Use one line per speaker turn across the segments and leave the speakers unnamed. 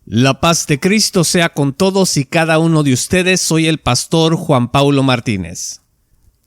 La paz de Cristo sea con todos y cada uno de ustedes. Soy el pastor Juan Paulo Martínez.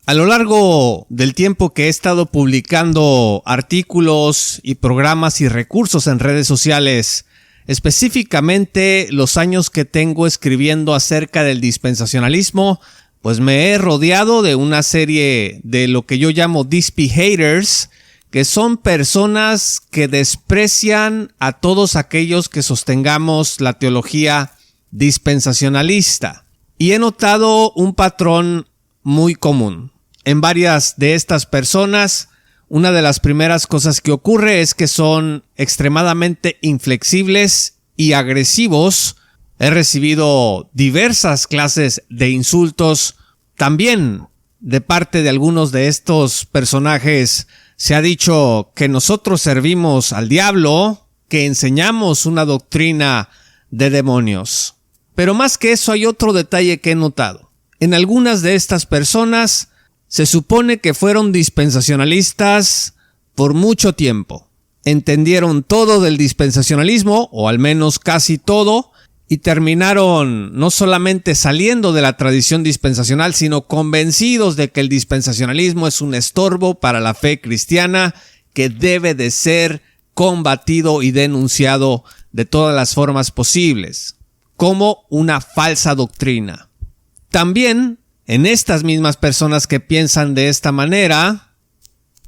A lo largo del tiempo que he estado publicando artículos y programas y recursos en redes sociales, específicamente los años que tengo escribiendo acerca del dispensacionalismo, pues me he rodeado de una serie de lo que yo llamo Dispy haters, que son personas que desprecian a todos aquellos que sostengamos la teología dispensacionalista. Y he notado un patrón muy común. En varias de estas personas, una de las primeras cosas que ocurre es que son extremadamente inflexibles y agresivos. He recibido diversas clases de insultos. También de parte de algunos de estos personajes se ha dicho que nosotros servimos al diablo, que enseñamos una doctrina de demonios. Pero más que eso hay otro detalle que he notado. En algunas de estas personas se supone que fueron dispensacionalistas por mucho tiempo. Entendieron todo del dispensacionalismo, o al menos casi todo, y terminaron no solamente saliendo de la tradición dispensacional, sino convencidos de que el dispensacionalismo es un estorbo para la fe cristiana que debe de ser combatido y denunciado de todas las formas posibles, como una falsa doctrina. También, en estas mismas personas que piensan de esta manera,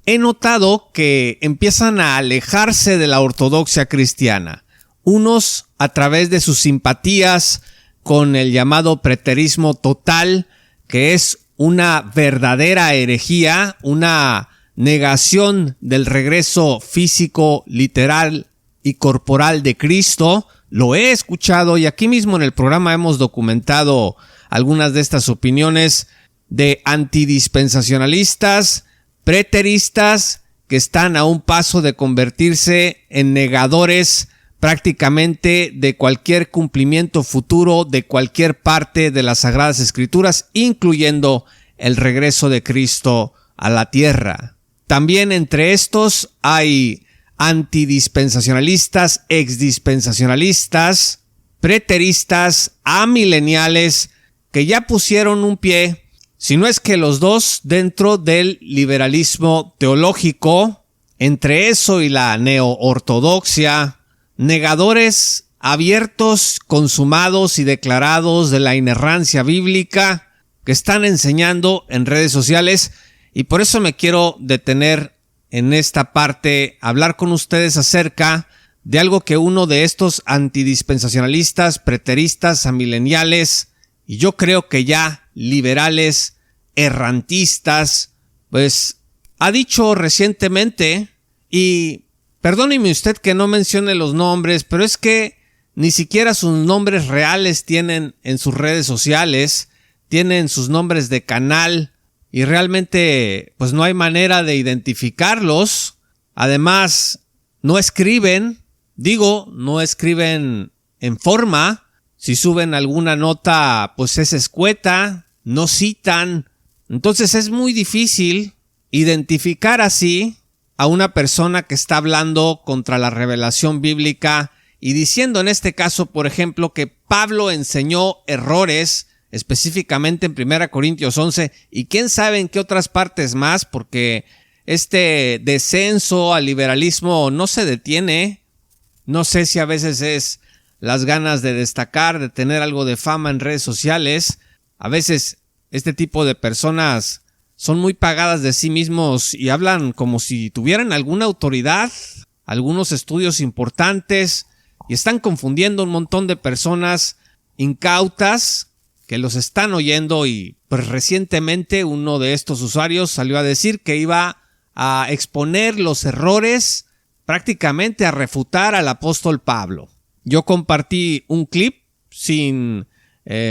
he notado que empiezan a alejarse de la ortodoxia cristiana. Unos a través de sus simpatías con el llamado preterismo total, que es una verdadera herejía, una negación del regreso físico, literal y corporal de Cristo. Lo he escuchado y aquí mismo en el programa hemos documentado algunas de estas opiniones de antidispensacionalistas, preteristas, que están a un paso de convertirse en negadores prácticamente de cualquier cumplimiento futuro de cualquier parte de las Sagradas Escrituras, incluyendo el regreso de Cristo a la tierra. También entre estos hay antidispensacionalistas, exdispensacionalistas, preteristas, amileniales, que ya pusieron un pie, si no es que los dos, dentro del liberalismo teológico. Entre eso y la neoortodoxia, negadores abiertos, consumados y declarados de la inerrancia bíblica que están enseñando en redes sociales. Y por eso me quiero detener en esta parte, hablar con ustedes acerca de algo que uno de estos antidispensacionalistas, preteristas, amileniales, y yo creo que ya liberales, errantistas, pues ha dicho recientemente. Y perdóneme usted que no mencione los nombres, pero es que ni siquiera sus nombres reales tienen en sus redes sociales, tienen sus nombres de canal y realmente pues no hay manera de identificarlos. Además, no escriben en forma. Si suben alguna nota, pues es escueta, no citan. Entonces es muy difícil identificar así a una persona que está hablando contra la revelación bíblica y diciendo en este caso, por ejemplo, que Pablo enseñó errores, específicamente en 1 Corintios 11, y quién sabe en qué otras partes más, porque este descenso al liberalismo no se detiene. No sé si a veces es las ganas de destacar, de tener algo de fama en redes sociales. A veces este tipo de personas son muy pagadas de sí mismos y hablan como si tuvieran alguna autoridad, algunos estudios importantes, y están confundiendo un montón de personas incautas que los están oyendo. Y pues recientemente uno de estos usuarios salió a decir que iba a exponer los errores, prácticamente a refutar al apóstol Pablo. Yo compartí un clip sin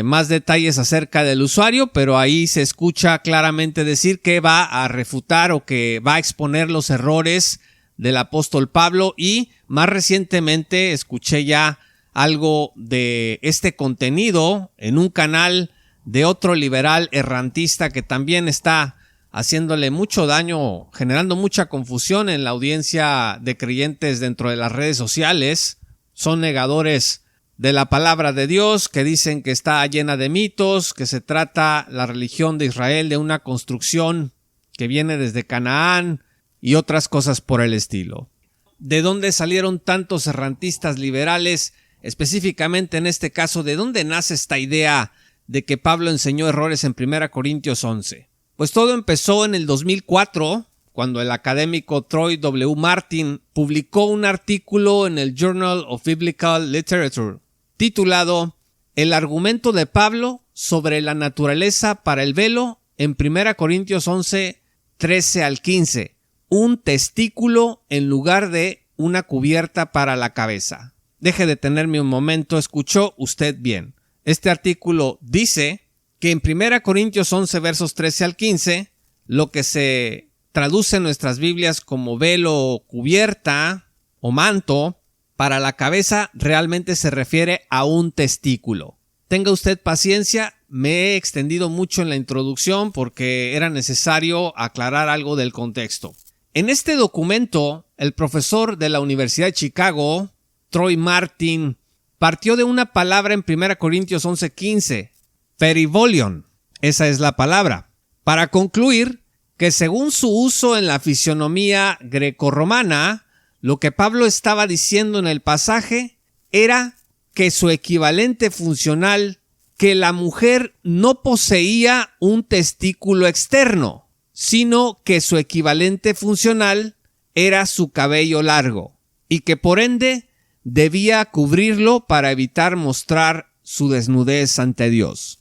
más detalles acerca del usuario, pero ahí se escucha claramente decir que va a refutar o que va a exponer los errores del apóstol Pablo. Y más recientemente escuché ya algo de este contenido en un canal de otro liberal errantista que también está haciéndole mucho daño, generando mucha confusión en la audiencia de creyentes dentro de las redes sociales. Son negadores de la palabra de Dios, que dicen que está llena de mitos, que se trata la religión de Israel de una construcción que viene desde Canaán y otras cosas por el estilo. ¿De dónde salieron tantos errantistas liberales? Específicamente en este caso, ¿de dónde nace esta idea de que Pablo enseñó errores en 1 Corintios 11? Pues todo empezó en el 2004, cuando el académico Troy W. Martin publicó un artículo en el Journal of Biblical Literature titulado El argumento de Pablo sobre la naturaleza para el velo en 1 Corintios 11, 13 al 15, un testículo en lugar de una cubierta para la cabeza. Deje de detenerme un momento, escuchó usted bien. Este artículo dice que en 1 Corintios 11 versos 13 al 15, lo que se traduce en nuestras Biblias como velo, cubierta o manto para la cabeza realmente se refiere a un testículo. Tenga usted paciencia, me he extendido mucho en la introducción porque era necesario aclarar algo del contexto. En este documento, el profesor de la Universidad de Chicago, Troy Martin, partió de una palabra en 1 Corintios 11:15, perivolion, esa es la palabra, para concluir que según su uso en la fisionomía grecorromana, lo que Pablo estaba diciendo en el pasaje era que su equivalente funcional, que la mujer no poseía un testículo externo, sino que su equivalente funcional era su cabello largo, y que por ende debía cubrirlo para evitar mostrar su desnudez ante Dios.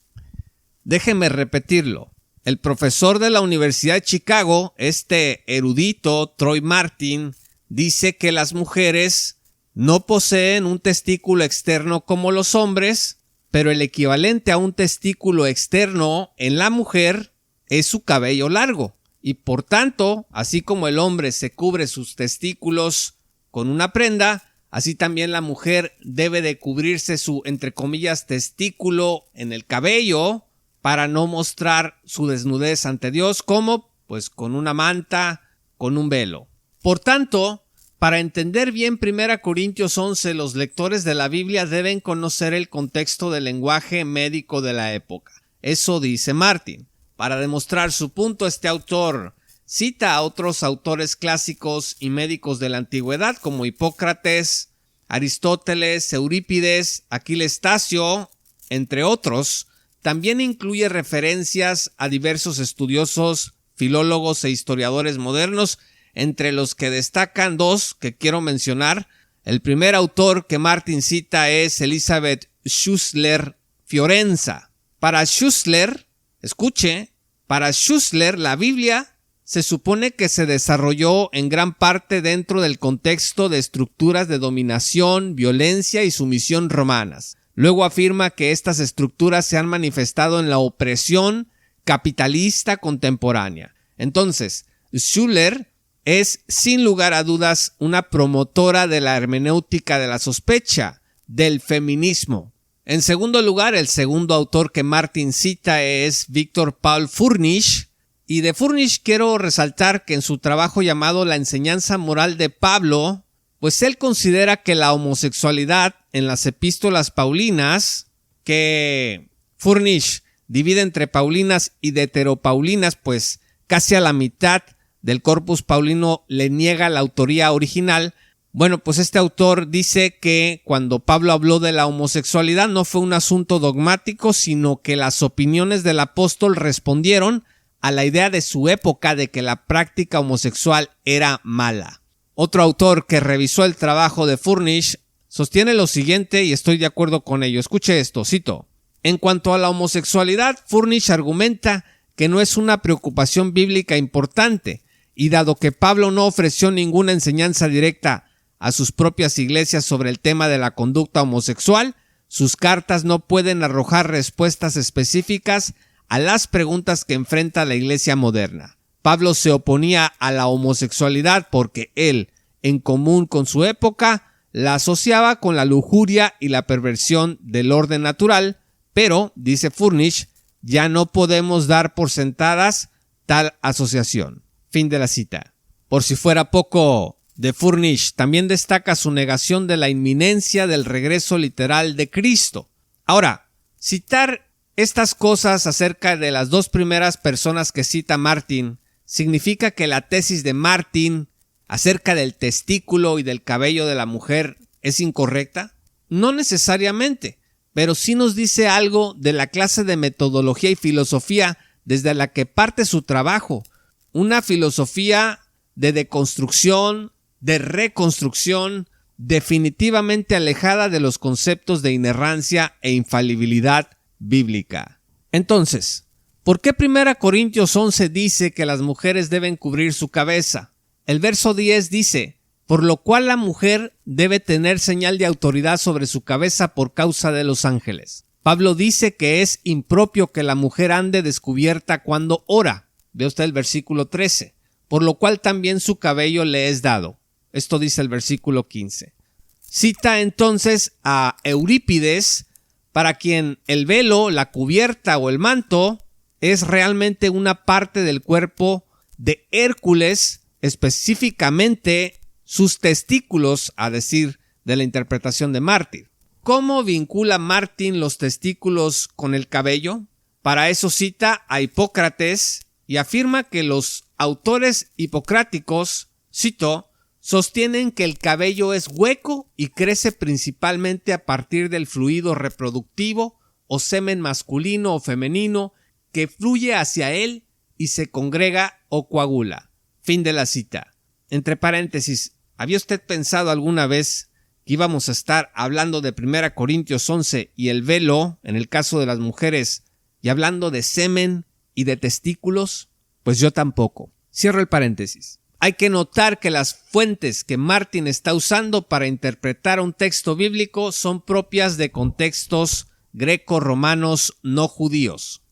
Déjeme repetirlo. El profesor de la Universidad de Chicago, este erudito Troy Martin, dice que las mujeres no poseen un testículo externo como los hombres, pero el equivalente a un testículo externo en la mujer es su cabello largo. Y por tanto, así como el hombre se cubre sus testículos con una prenda, así también la mujer debe de cubrirse su, entre comillas, testículo en el cabello para no mostrar su desnudez ante Dios. ¿Cómo? Pues con una manta, con un velo. Por tanto, para entender bien 1 Corintios 11, los lectores de la Biblia deben conocer el contexto del lenguaje médico de la época. Eso dice Martin. Para demostrar su punto, este autor cita a otros autores clásicos y médicos de la antigüedad como Hipócrates, Aristóteles, Eurípides, Aquiles Tacio, entre otros. También incluye referencias a diversos estudiosos, filólogos e historiadores modernos, entre los que destacan dos que quiero mencionar. El primer autor que Martin cita es Elizabeth Schussler Fiorenza. Para Schussler, escuche, para Schussler la Biblia se supone que se desarrolló en gran parte dentro del contexto de estructuras de dominación, violencia y sumisión romanas. Luego afirma que estas estructuras se han manifestado en la opresión capitalista contemporánea. Entonces, Schussler es sin lugar a dudas una promotora de la hermenéutica de la sospecha, del feminismo. En segundo lugar, el segundo autor que Martin cita es Victor Paul Furnish, y de Furnish quiero resaltar que en su trabajo llamado La enseñanza moral de Pablo, pues él considera que la homosexualidad en las epístolas paulinas, que Furnish divide entre paulinas y deuteropaulinas, pues casi a la mitad del corpus paulino le niega la autoría original. Bueno, pues este autor dice que cuando Pablo habló de la homosexualidad no fue un asunto dogmático, sino que las opiniones del apóstol respondieron a la idea de su época de que la práctica homosexual era mala. Otro autor que revisó el trabajo de Furnish sostiene lo siguiente y estoy de acuerdo con ello. Escuche esto, cito. En cuanto a la homosexualidad, Furnish argumenta que no es una preocupación bíblica importante, y dado que Pablo no ofreció ninguna enseñanza directa a sus propias iglesias sobre el tema de la conducta homosexual, sus cartas no pueden arrojar respuestas específicas a las preguntas que enfrenta la iglesia moderna. Pablo se oponía a la homosexualidad porque él, en común con su época, la asociaba con la lujuria y la perversión del orden natural, pero, dice Furnish, ya no podemos dar por sentadas tal asociación. Fin de la cita. Por si fuera poco, de Furnish también destaca su negación de la inminencia del regreso literal de Cristo. Ahora, citar estas cosas acerca de las dos primeras personas que cita Martin significa que la tesis de Martin acerca del testículo y del cabello de la mujer es incorrecta. No necesariamente, pero sí nos dice algo de la clase de metodología y filosofía desde la que parte su trabajo. Una filosofía de deconstrucción, de reconstrucción, definitivamente alejada de los conceptos de inerrancia e infalibilidad bíblica. Entonces, ¿por qué 1 Corintios 11 dice que las mujeres deben cubrir su cabeza? El verso 10 dice: por lo cual la mujer debe tener señal de autoridad sobre su cabeza por causa de los ángeles. Pablo dice que es impropio que la mujer ande descubierta cuando ora. Ve usted el versículo 13. Por lo cual también su cabello le es dado. Esto dice el versículo 15. Cita entonces a Eurípides, para quien el velo, la cubierta o el manto es realmente una parte del cuerpo de Hércules, específicamente sus testículos, a decir de la interpretación de Martin. ¿Cómo vincula Martin los testículos con el cabello? Para eso cita a Hipócrates y afirma que los autores hipocráticos, cito, sostienen que el cabello es hueco y crece principalmente a partir del fluido reproductivo o semen masculino o femenino que fluye hacia él y se congrega o coagula. Fin de la cita. Entre paréntesis, ¿había usted pensado alguna vez que íbamos a estar hablando de 1 Corintios 11 y el velo, en el caso de las mujeres, y hablando de semen y de testículos? Pues yo tampoco. Cierro el paréntesis. Hay que notar que las fuentes que Martin está usando para interpretar un texto bíblico son propias de contextos greco-romanos no judíos.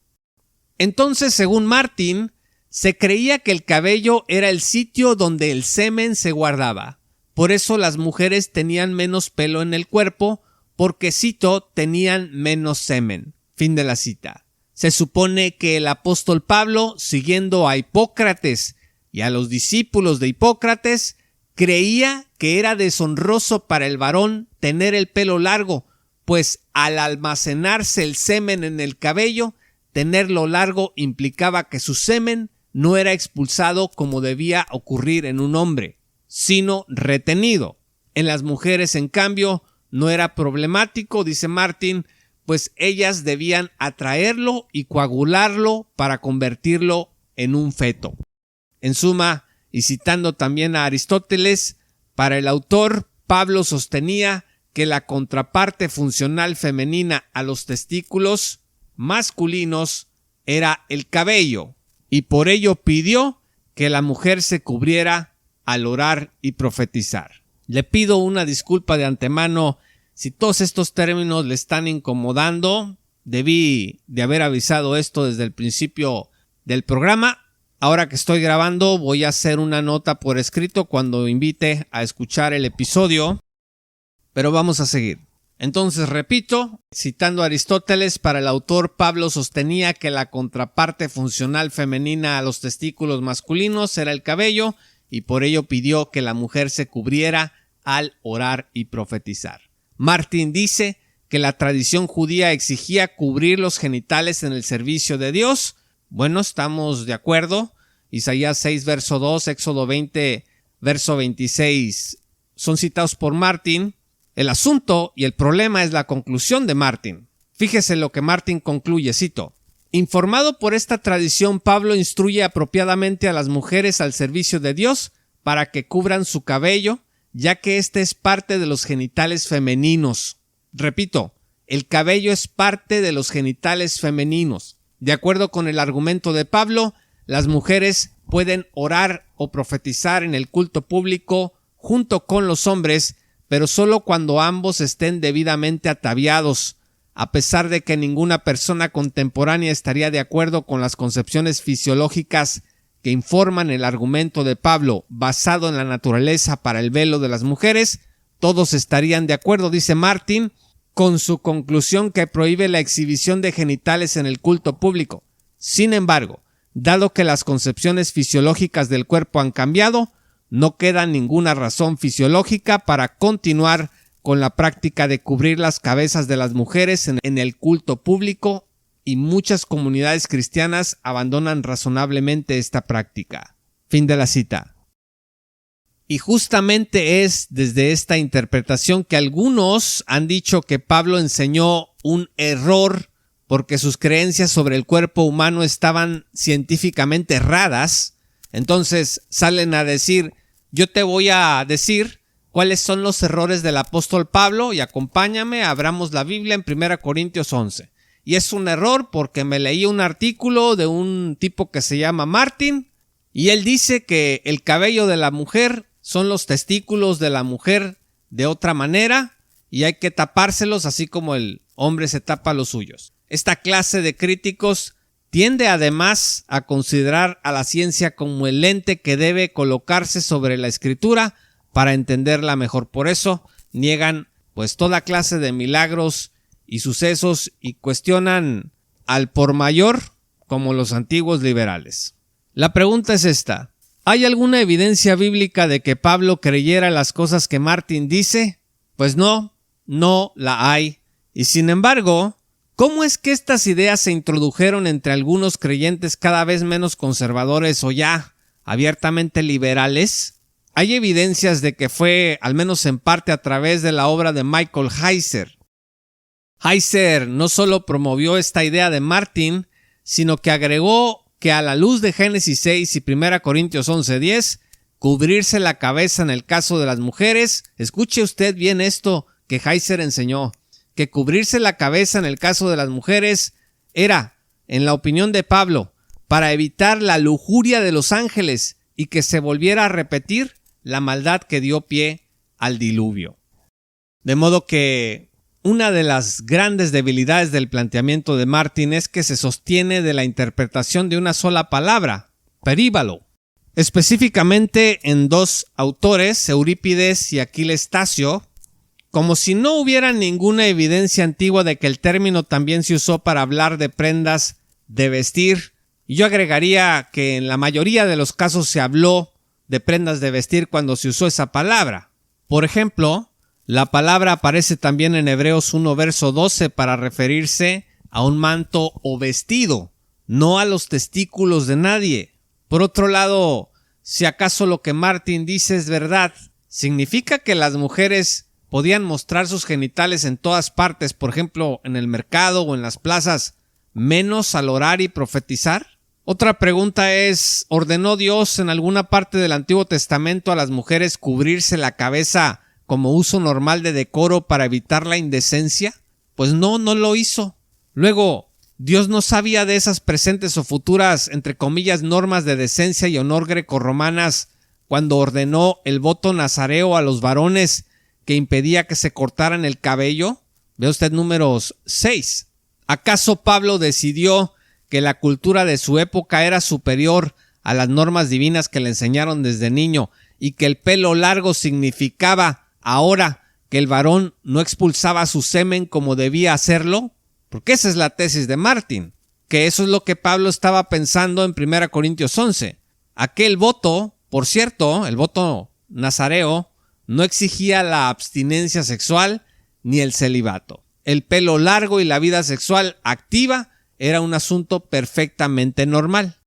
Entonces, según Martin, se creía que el cabello era el sitio donde el semen se guardaba. Por eso las mujeres tenían menos pelo en el cuerpo, porque, cito, tenían menos semen. Fin de la cita. Se supone que el apóstol Pablo, siguiendo a Hipócrates y a los discípulos de Hipócrates, creía que era deshonroso para el varón tener el pelo largo, pues al almacenarse el semen en el cabello, tenerlo largo implicaba que su semen no era expulsado como debía ocurrir en un hombre, sino retenido. En las mujeres, en cambio, no era problemático, dice Martin, pues ellas debían atraerlo y coagularlo para convertirlo en un feto. En suma, y citando también a Aristóteles, para el autor, Pablo sostenía que la contraparte funcional femenina a los testículos masculinos era el cabello, y por ello pidió que la mujer se cubriera al orar y profetizar. Le pido una disculpa de antemano si todos estos términos le están incomodando. Debí de haber avisado esto desde el principio del programa. Ahora que estoy grabando, voy a hacer una nota por escrito cuando invite a escuchar el episodio, pero vamos a seguir. Entonces, repito, citando a Aristóteles, para el autor, Pablo sostenía que la contraparte funcional femenina a los testículos masculinos era el cabello, y por ello pidió que la mujer se cubriera al orar y profetizar. Martin dice que la tradición judía exigía cubrir los genitales en el servicio de Dios. Bueno, estamos de acuerdo. Isaías 6, verso 2, Éxodo 20, verso 26 son citados por Martin. El asunto y el problema es la conclusión de Martin. Fíjese lo que Martin concluye, cito: informado por esta tradición, Pablo instruye apropiadamente a las mujeres al servicio de Dios para que cubran su cabello, ya que este es parte de los genitales femeninos. Repito, el cabello es parte de los genitales femeninos. De acuerdo con el argumento de Pablo, las mujeres pueden orar o profetizar en el culto público junto con los hombres, pero solo cuando ambos estén debidamente ataviados, a pesar de que ninguna persona contemporánea estaría de acuerdo con las concepciones fisiológicas que informan el argumento de Pablo basado en la naturaleza para el velo de las mujeres. Todos estarían de acuerdo, dice Martin, con su conclusión que prohíbe la exhibición de genitales en el culto público. Sin embargo, dado que las concepciones fisiológicas del cuerpo han cambiado, no queda ninguna razón fisiológica para continuar con la práctica de cubrir las cabezas de las mujeres en el culto público, y muchas comunidades cristianas abandonan razonablemente esta práctica. Fin de la cita. Y justamente es desde esta interpretación que algunos han dicho que Pablo enseñó un error porque sus creencias sobre el cuerpo humano estaban científicamente erradas. Entonces salen a decir: yo te voy a decir cuáles son los errores del apóstol Pablo y acompáñame, abramos la Biblia en 1 Corintios 11. Y es un error porque me leí un artículo de un tipo que se llama Martin, y él dice que el cabello de la mujer son los testículos de la mujer de otra manera y hay que tapárselos así como el hombre se tapa los suyos. Esta clase de críticos tiende además a considerar a la ciencia como el lente que debe colocarse sobre la escritura para entenderla mejor. Por eso niegan toda clase de milagros y sucesos y cuestionan al por mayor como los antiguos liberales. La pregunta es esta: ¿hay alguna evidencia bíblica de que Pablo creyera las cosas que Martin dice? Pues no la hay. Y sin embargo, ¿cómo es que estas ideas se introdujeron entre algunos creyentes cada vez menos conservadores o ya abiertamente liberales? Hay evidencias de que fue, al menos en parte, a través de la obra de Michael Heiser. Heiser no solo promovió esta idea de Martin, sino que agregó que a la luz de Génesis 6 y 1 Corintios 11:10, cubrirse la cabeza en el caso de las mujeres, escuche usted bien esto que Heiser enseñó, que cubrirse la cabeza en el caso de las mujeres era, en la opinión de Pablo, para evitar la lujuria de los ángeles y que se volviera a repetir la maldad que dio pie al diluvio. De modo que una de las grandes debilidades del planteamiento de Martin es que se sostiene de la interpretación de una sola palabra, períbalo, específicamente en dos autores, Eurípides y Aquiles Tasio, como si no hubiera ninguna evidencia antigua de que el término también se usó para hablar de prendas de vestir. Y yo agregaría que en la mayoría de los casos se habló de prendas de vestir cuando se usó esa palabra. Por ejemplo, la palabra aparece también en Hebreos 1 verso 12 para referirse a un manto o vestido, no a los testículos de nadie. Por otro lado, si acaso lo que Martin dice es verdad, ¿significa que las mujeres podían mostrar sus genitales en todas partes, por ejemplo en el mercado o en las plazas, menos al orar y profetizar? Otra pregunta es: ¿ordenó Dios en alguna parte del Antiguo Testamento a las mujeres cubrirse la cabeza como uso normal de decoro para evitar la indecencia? Pues no lo hizo. Luego, ¿Dios no sabía de esas presentes o futuras, entre comillas, normas de decencia y honor grecorromanas cuando ordenó el voto nazareo a los varones que impedía que se cortaran el cabello? Ve usted Números 6. ¿Acaso Pablo decidió que la cultura de su época era superior a las normas divinas que le enseñaron desde niño y que el pelo largo significaba ahora que el varón no expulsaba su semen como debía hacerlo? Porque esa es la tesis de Martin, que eso es lo que Pablo estaba pensando en 1 Corintios 11. Aquel voto, por cierto, el voto nazareo, no exigía la abstinencia sexual ni el celibato. El pelo largo y la vida sexual activa era un asunto perfectamente normal.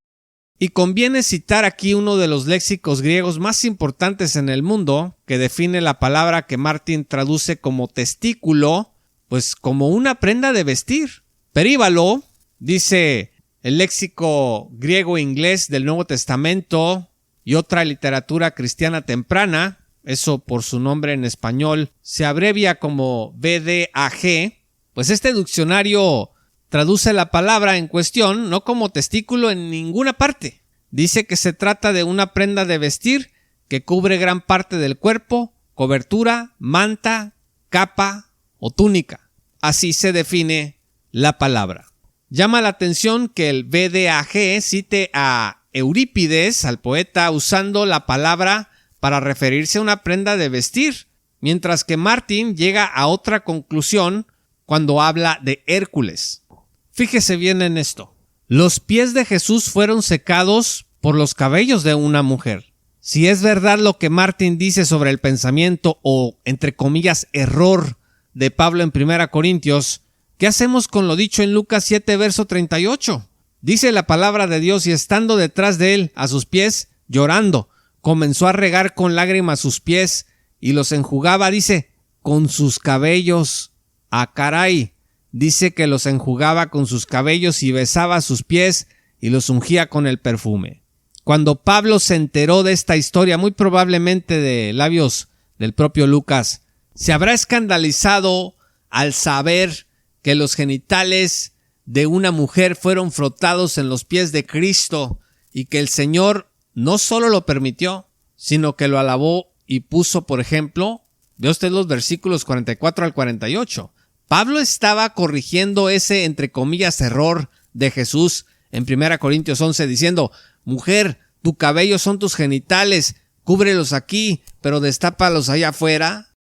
Y conviene citar aquí uno de los léxicos griegos más importantes en el mundo, que define la palabra que Martin traduce como testículo, pues como una prenda de vestir. Períbalo, dice el léxico griego-inglés del Nuevo Testamento y otra literatura cristiana temprana, eso por su nombre en español se abrevia como BDAG, pues este diccionario traduce la palabra en cuestión no como testículo en ninguna parte. Dice que se trata de una prenda de vestir que cubre gran parte del cuerpo, cobertura, manta, capa o túnica. Así se define la palabra. Llama la atención que el BDAG cite a Eurípides, al poeta, usando la palabra para referirse a una prenda de vestir, mientras que Martin llega a otra conclusión cuando habla de Hércules. Fíjese bien en esto. Los pies de Jesús fueron secados por los cabellos de una mujer. Si es verdad lo que Martin dice sobre el pensamiento o, entre comillas, error de Pablo en 1 Corintios, ¿qué hacemos con lo dicho en Lucas 7, verso 38? Dice la palabra de Dios: y estando detrás de él, a sus pies, llorando, comenzó a regar con lágrimas sus pies y los enjugaba, dice, con sus cabellos. ¡Ah, caray! Dice que los enjugaba con sus cabellos y besaba sus pies y los ungía con el perfume. Cuando Pablo se enteró de esta historia, muy probablemente de labios del propio Lucas, se habrá escandalizado al saber que los genitales de una mujer fueron frotados en los pies de Cristo y que el Señor no solo lo permitió, sino que lo alabó y puso, por ejemplo, ve usted los versículos 44 al 48. Pablo estaba corrigiendo ese, entre comillas, error de Jesús en 1 Corintios 11, diciendo: mujer, tu cabello son tus genitales, cúbrelos aquí, pero destápalos allá afuera.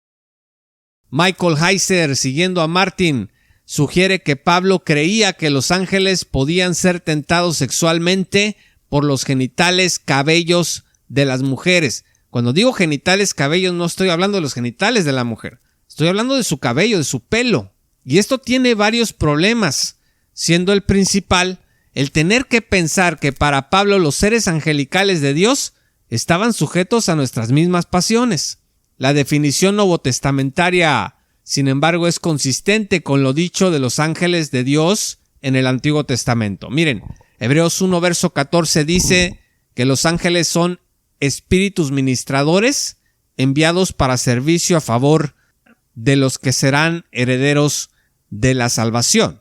Michael Heiser, siguiendo a Martin, sugiere que Pablo creía que los ángeles podían ser tentados sexualmente por los genitales, cabellos de las mujeres. Cuando digo genitales, cabellos, no estoy hablando de los genitales de la mujer. Estoy hablando de su cabello, de su pelo. Y esto tiene varios problemas, siendo el principal el tener que pensar que para Pablo los seres angelicales de Dios estaban sujetos a nuestras mismas pasiones. La definición novotestamentaria, sin embargo, es consistente con lo dicho de los ángeles de Dios en el Antiguo Testamento. Miren, Hebreos 1, verso 14 dice que los ángeles son espíritus ministradores enviados para servicio a favor de los que serán herederos de la salvación.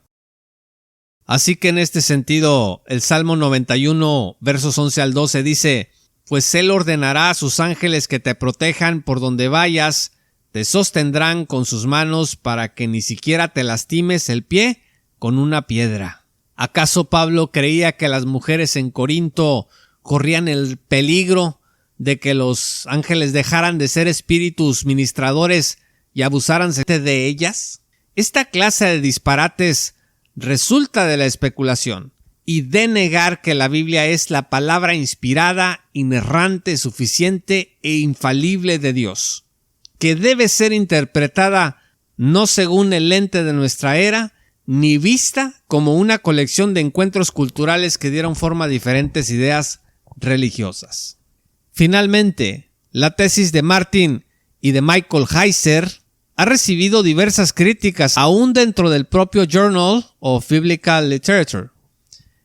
Así que en este sentido, el Salmo 91, versos 11 al 12 dice: pues Él ordenará a sus ángeles que te protejan por donde vayas, te sostendrán con sus manos para que ni siquiera te lastimes el pie con una piedra. ¿Acaso Pablo creía que las mujeres en Corinto corrían el peligro de que los ángeles dejaran de ser espíritus ministradores y abusaran de ellas? Esta clase de disparates resulta de la especulación y de negar que la Biblia es la palabra inspirada, inerrante, suficiente e infalible de Dios, que debe ser interpretada no según el lente de nuestra era, ni vista como una colección de encuentros culturales que dieron forma a diferentes ideas religiosas. Finalmente, la tesis de Martin y de Michael Heiser ha recibido diversas críticas, aún dentro del propio Journal of Biblical Literature.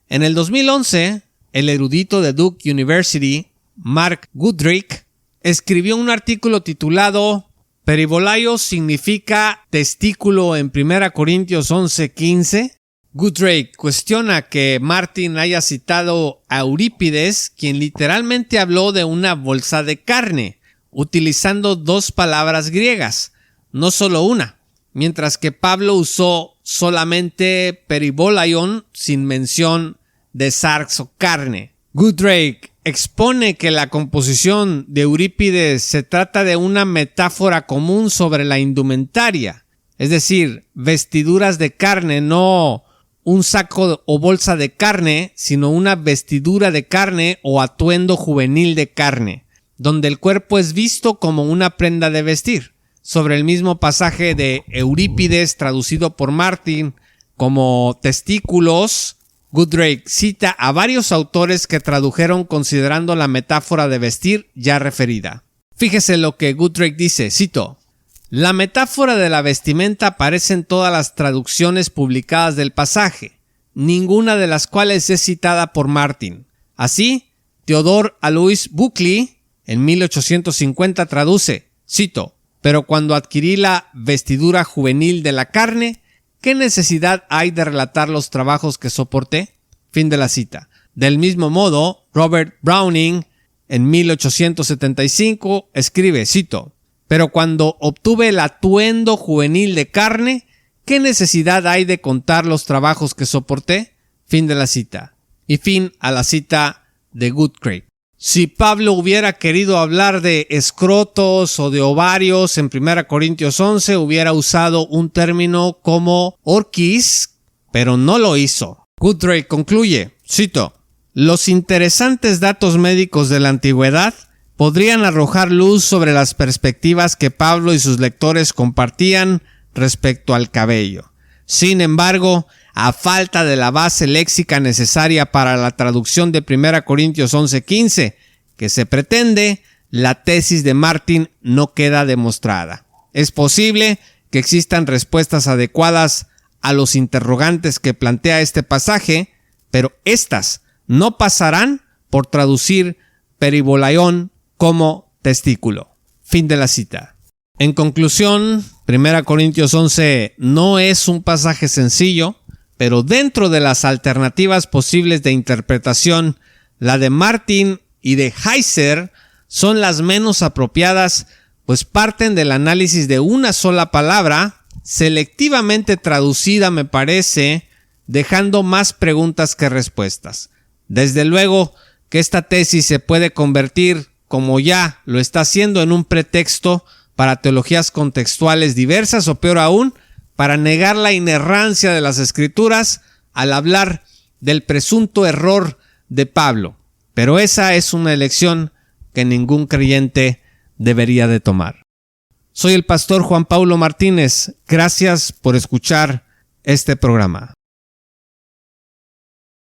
En el 2011, el erudito de Duke University, Mark Goodrick, escribió un artículo titulado «Peribolaio significa testículo en 1 Corintios 11:15». Goodrick cuestiona que Martin haya citado a Eurípides, quien literalmente habló de una bolsa de carne, utilizando dos palabras griegas, no solo una, mientras que Pablo usó solamente peribolaion sin mención de sarx o carne. Goodrick expone que la composición de Eurípides se trata de una metáfora común sobre la indumentaria, es decir, vestiduras de carne, no un saco o bolsa de carne, sino una vestidura de carne o atuendo juvenil de carne, donde el cuerpo es visto como una prenda de vestir. Sobre el mismo pasaje de Eurípides, traducido por Martin como testículos, Goodrick cita a varios autores que tradujeron considerando la metáfora de vestir ya referida. Fíjese lo que Goodrick dice, cito: la metáfora de la vestimenta aparece en todas las traducciones publicadas del pasaje, ninguna de las cuales es citada por Martin. Así, Theodore Alois Buckley, en 1850, traduce, cito: pero cuando adquirí la vestidura juvenil de la carne, ¿qué necesidad hay de relatar los trabajos que soporté? Fin de la cita. Del mismo modo, Robert Browning, en 1875, escribe, cito: pero cuando obtuve el atuendo juvenil de carne, ¿qué necesidad hay de contar los trabajos que soporté? Fin de la cita. Y fin a la cita de Goodrick. Si Pablo hubiera querido hablar de escrotos o de ovarios en 1 Corintios 11, hubiera usado un término como orquis, pero no lo hizo. Goodrick concluye, cito: los interesantes datos médicos de la antigüedad podrían arrojar luz sobre las perspectivas que Pablo y sus lectores compartían respecto al cabello. Sin embargo, a falta de la base léxica necesaria para la traducción de 1 Corintios 11:15 que se pretende, la tesis de Martin no queda demostrada. Es posible que existan respuestas adecuadas a los interrogantes que plantea este pasaje, pero estas no pasarán por traducir peribolaión como testículo. Fin de la cita. En conclusión, 1 Corintios 11 no es un pasaje sencillo, pero dentro de las alternativas posibles de interpretación, la de Martin y de Heiser son las menos apropiadas, pues parten del análisis de una sola palabra, selectivamente traducida me parece, dejando más preguntas que respuestas. Desde luego que esta tesis se puede convertir, como ya lo está haciendo, en un pretexto para teologías contextuales diversas o peor aún, para negar la inerrancia de las Escrituras al hablar del presunto error de Pablo. Pero esa es una elección que ningún creyente debería de tomar. Soy el pastor Juan Paulo Martínez. Gracias por escuchar este programa.